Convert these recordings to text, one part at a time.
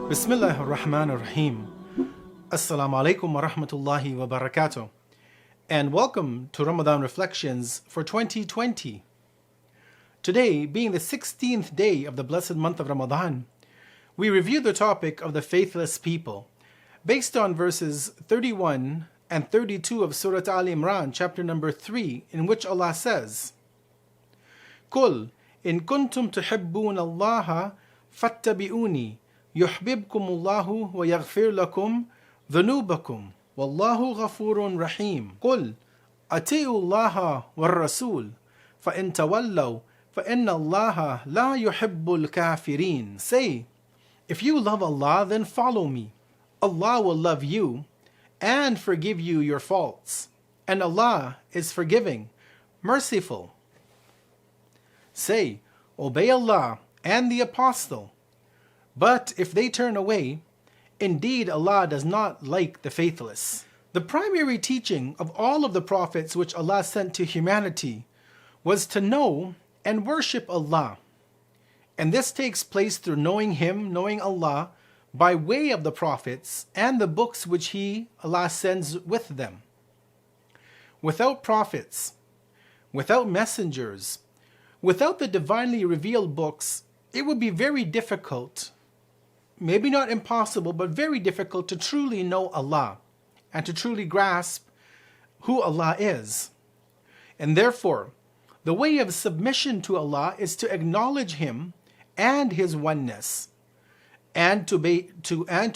Bismillah ar-Rahman ar-Rahim. Assalamu alaikum wa rahmatullahi wa barakatuh. And welcome to Ramadan Reflections for 2020. Today, being the 16th day of the blessed month of Ramadan, we review the topic of the faithless people, based on verses 31 and 32 of Surah Al Imran, chapter number 3, in which Allah says, قُلْ إِن كُنْتُمْ تُحِبُّونَ اللَّهَ فَاتَّبِعُونِي يُحْبِبْكُمُ اللَّهُ وَيَغْفِرْ لَكُمْ ذُنُوبَكُمْ وَاللَّهُ غَفُورٌ رَحِيمٌ قُلْ أَطِيعُوا اللَّهَ وَالرَّسُولَ فَإِن تَوَلَّوْا فَإِنَّ اللَّهَ لَا يُحِبُّ الْكَافِرِينَ. Say, if you love Allah, then follow me. Allah will love you and forgive you your faults. And Allah is forgiving, merciful. Say, obey Allah and the Apostle. But if they turn away, indeed Allah does not like the faithless. The primary teaching of all of the prophets which Allah sent to humanity was to know and worship Allah. And this takes place through knowing Him, knowing Allah, by way of the prophets and the books which Allah sends with them. Without prophets, without messengers, without the divinely revealed books, it would be very difficult, maybe not impossible, but very difficult to truly know Allah and to truly grasp who Allah is. And therefore, the way of submission to Allah is to acknowledge Him and His oneness, and to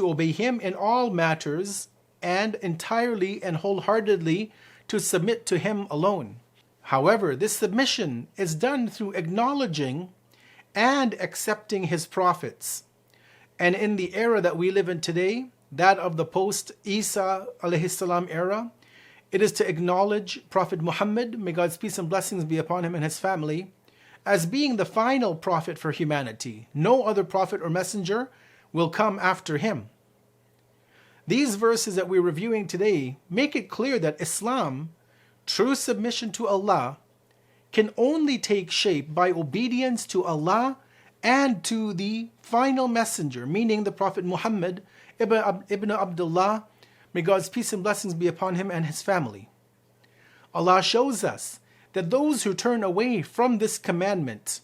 obey Him in all matters, and entirely and wholeheartedly to submit to Him alone. However, this submission is done through acknowledging and accepting His prophets. And in the era that we live in today, that of the post-Isa alayhi salam era, it is to acknowledge Prophet Muhammad, may God's peace and blessings be upon him and his family, as being the final prophet for humanity. No other prophet or messenger will come after him. These verses that we're reviewing today make it clear that Islam, true submission to Allah, can only take shape by obedience to Allah and to the final messenger, meaning the Prophet Muhammad ibn Abdullah, may God's peace and blessings be upon him and his family. Allah shows us that those who turn away from this commandment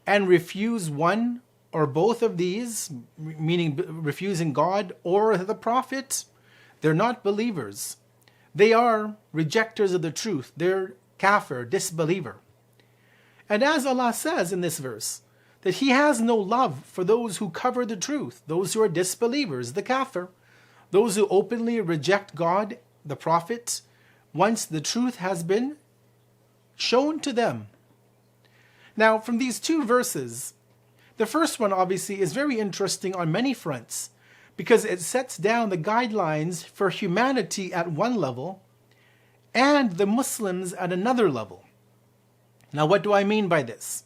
and refuse one or both of these, meaning refusing God or the Prophet, they're not believers. They are rejectors of the truth. They're kafir, disbeliever. And as Allah says in this verse, that He has no love for those who cover the truth, those who are disbelievers, the kafir, those who openly reject God, the Prophet, once the truth has been shown to them. Now, from these two verses, the first one obviously is very interesting on many fronts, because it sets down the guidelines for humanity at one level and the Muslims at another level. Now, what do I mean by this?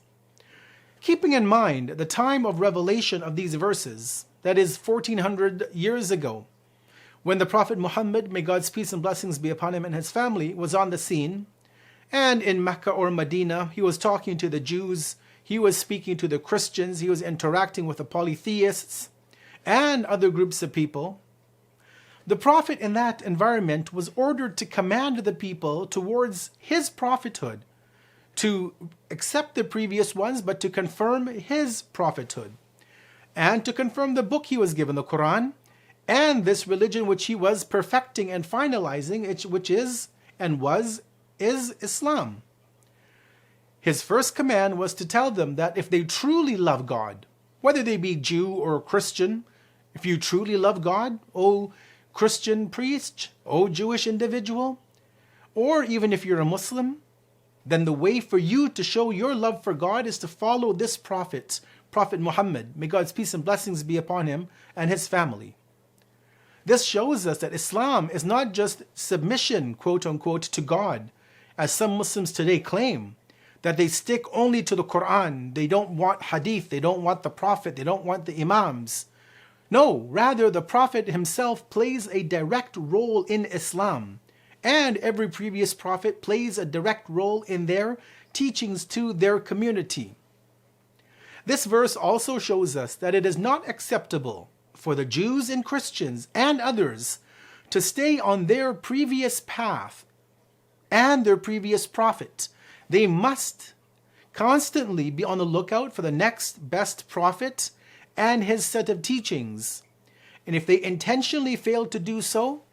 Keeping in mind the time of revelation of these verses, that is 1400 years ago, when the Prophet Muhammad, may God's peace and blessings be upon him and his family, was on the scene, and in Mecca or Medina, he was talking to the Jews, he was speaking to the Christians, he was interacting with the polytheists and other groups of people. The Prophet in that environment was ordered to command the people towards his prophethood, to accept the previous ones, but to confirm his prophethood, and to confirm the book he was given, the Quran, and this religion which he was perfecting and finalizing, which is Islam. His first command was to tell them that if they truly love God, whether they be Jew or Christian, if you truly love God, O Christian priest, O Jewish individual, or even if you're a Muslim, then the way for you to show your love for God is to follow this prophet, Prophet Muhammad, may God's peace and blessings be upon him and his family. This shows us that Islam is not just submission, quote unquote, to God, as some Muslims today claim, that they stick only to the Quran, they don't want hadith, they don't want the Prophet, they don't want the Imams. No, rather the Prophet himself plays a direct role in Islam, and every previous prophet plays a direct role in their teachings to their community. This verse also shows us that it is not acceptable for the Jews and Christians and others to stay on their previous path and their previous prophet. They must constantly be on the lookout for the next best prophet and his set of teachings. And if they intentionally fail to do so,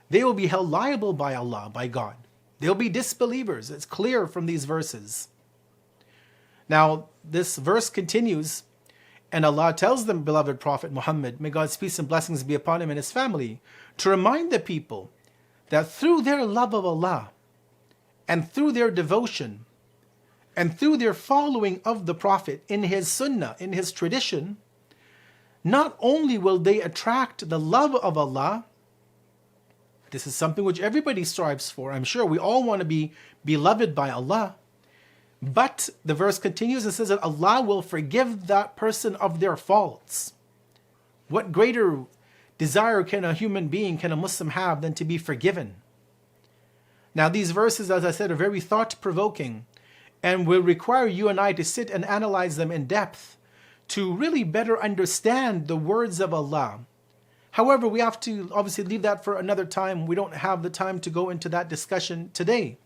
they will be held liable by Allah, by God. They'll be disbelievers. It's clear from these verses. Now, this verse continues, and Allah tells them, beloved Prophet Muhammad, may God's peace and blessings be upon him and his family, to remind the people that through their love of Allah, and through their devotion, and through their following of the Prophet in his sunnah, in his tradition, not only will they attract the love of Allah, this is something which everybody strives for. I'm sure we all want to be beloved by Allah. But the verse continues and says that Allah will forgive that person of their faults. What greater desire can a human being, can a Muslim have than to be forgiven? Now these verses, as I said, are very thought-provoking and will require you and I to sit and analyze them in depth to really better understand the words of Allah. However, we have to obviously leave that for another time. We don't have the time to go into that discussion today.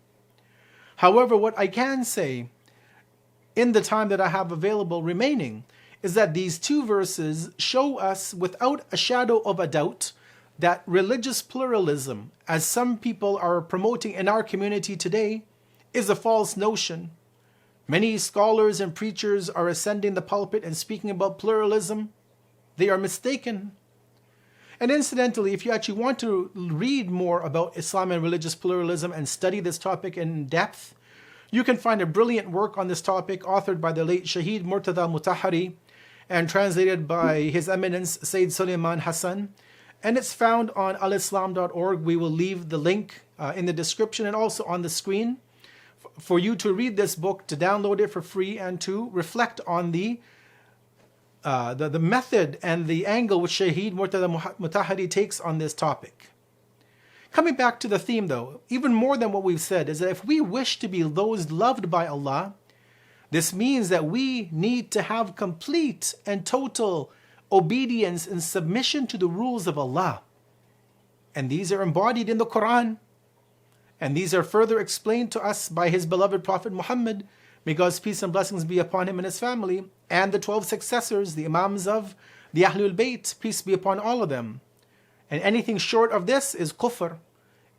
However, what I can say in the time that I have available remaining is that these two verses show us without a shadow of a doubt that religious pluralism, as some people are promoting in our community today, is a false notion. Many scholars and preachers are ascending the pulpit and speaking about pluralism. They are mistaken. And incidentally, if you actually want to read more about Islam and religious pluralism and study this topic in depth, you can find a brilliant work on this topic authored by the late Shaheed Murtada Mutahari and translated by His Eminence Sayyid Suleiman Hassan. And it's found on alislam.org. We will leave the link in the description and also on the screen for you to read this book, to download it for free, and to reflect on the method and the angle which Shaheed Murtada Mutahari takes on this topic. Coming back to the theme though, even more than what we've said, is that if we wish to be those loved by Allah, this means that we need to have complete and total obedience and submission to the rules of Allah. And these are embodied in the Quran. And these are further explained to us by his beloved Prophet Muhammad, may God's peace and blessings be upon him and his family, and the 12 successors, the Imams of the Ahlul Bayt, peace be upon all of them. And anything short of this is kufr.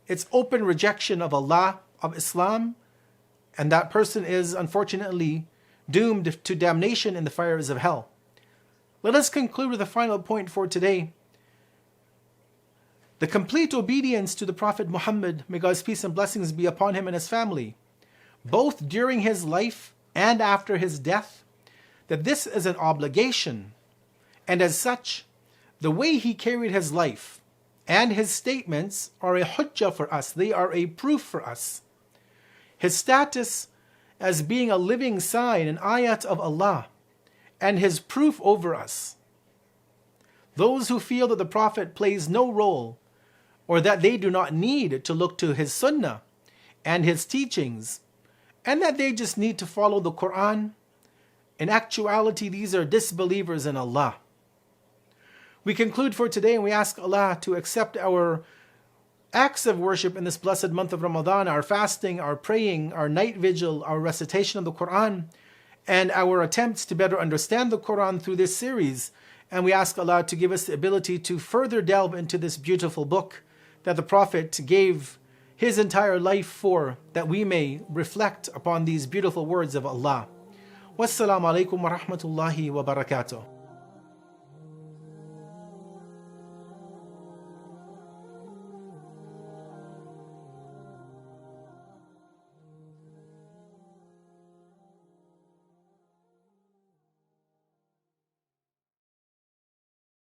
It's open rejection of Allah, of Islam, and that person is unfortunately doomed to damnation in the fires of hell. Let us conclude with the final point for today. The complete obedience to the Prophet Muhammad, may God's peace and blessings be upon him and his family, both during his life and after his death, that this is an obligation, and as such, the way he carried his life and his statements are a hujjah for us. They are a proof for us. His status as being a living sign, an ayat of Allah, and his proof over us. Those who feel that the Prophet plays no role, or that they do not need to look to his sunnah and his teachings, and that they just need to follow the Quran, in actuality, these are disbelievers in Allah. We conclude for today and we ask Allah to accept our acts of worship in this blessed month of Ramadan, our fasting, our praying, our night vigil, our recitation of the Quran, and our attempts to better understand the Quran through this series. And we ask Allah to give us the ability to further delve into this beautiful book that the Prophet gave his entire life for, that we may reflect upon these beautiful words of Allah. Wassalamu alaikum wa rahmatullahi wa barakatuh.